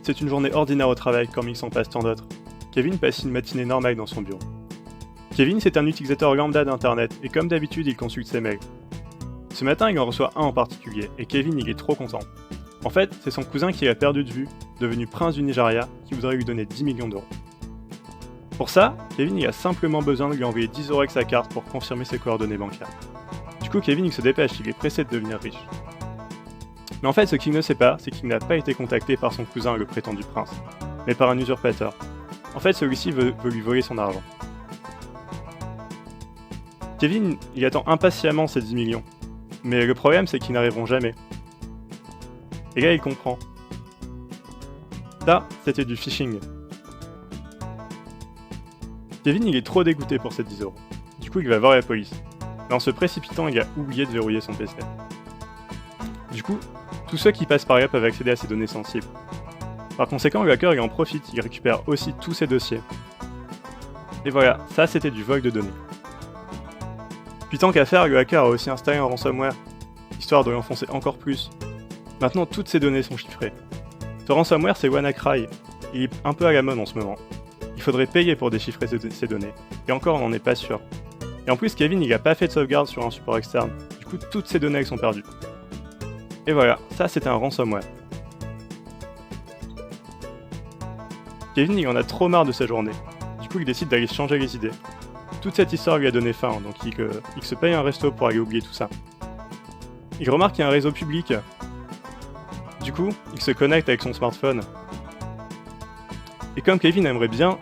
c'est une journée ordinaire au travail comme il s'en passe tant d'autres. Kevin passe une matinée normale dans son bureau. Kevin, c'est un utilisateur lambda d'internet et comme d'habitude, il consulte ses mails. Ce matin, il en reçoit un en particulier et Kevin, il est trop content. En fait, c'est son cousin qui l'a perdu de vue, devenu prince du Nigeria, qui voudrait lui donner 10 millions d'euros. Pour ça, Kevin il a simplement besoin de lui envoyer 10 euros avec sa carte pour confirmer ses coordonnées bancaires. Du coup, Kevin il se dépêche, il est pressé de devenir riche. Mais en fait, ce qu'il ne sait pas, c'est qu'il n'a pas été contacté par son cousin, le prétendu prince, mais par un usurpateur. En fait, celui-ci veut lui voler son argent. Kevin, il attend impatiemment ces 10 millions. Mais le problème, c'est qu'ils n'arriveront jamais. Et là, il comprend. Ça, c'était du phishing. Kevin, il est trop dégoûté pour ces 10 euros. Du coup, il va voir la police. Mais en se précipitant, il a oublié de verrouiller son PC. Du coup, tous ceux qui passent par là peuvent accéder à ces données sensibles. Par conséquent, le hacker, il en profite, il récupère aussi tous ses dossiers. Et voilà, ça c'était du vol de données. Puis tant qu'à faire, le hacker a aussi installé un ransomware, histoire de l'enfoncer encore plus. Maintenant, toutes ces données sont chiffrées. Ce ransomware, c'est WannaCry. Il est un peu à la mode en ce moment. Il faudrait payer pour déchiffrer ces données. Et encore, on n'en est pas sûr. Et en plus, Kevin, il a pas fait de sauvegarde sur un support externe. Du coup, toutes ces données, elles sont perdues. Et voilà, ça c'était un ransomware. Kevin, il en a trop marre de sa journée. Du coup, il décide d'aller changer les idées. Toute cette histoire lui a donné faim, donc il se paye un resto pour aller oublier tout ça. Il remarque qu'il y a un réseau public. Du coup, il se connecte avec son smartphone. Et comme Kevin aimerait bien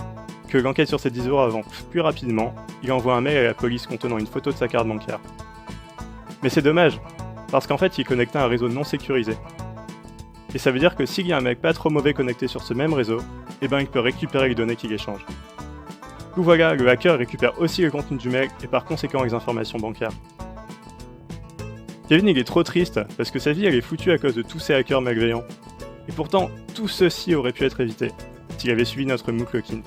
que l'enquête sur ces 10 euros avance plus rapidement, il envoie un mail à la police contenant une photo de sa carte bancaire. Mais c'est dommage, parce qu'en fait il est connecté à un réseau non sécurisé. Et ça veut dire que s'il y a un mec pas trop mauvais connecté sur ce même réseau, eh ben il peut récupérer les données qu'il échange. Du coup voilà, le hacker récupère aussi le contenu du mail et par conséquent les informations bancaires. Kevin il est trop triste, parce que sa vie elle est foutue à cause de tous ces hackers malveillants. Et pourtant, tout ceci aurait pu être évité, s'il avait suivi notre MOOC Lock-in.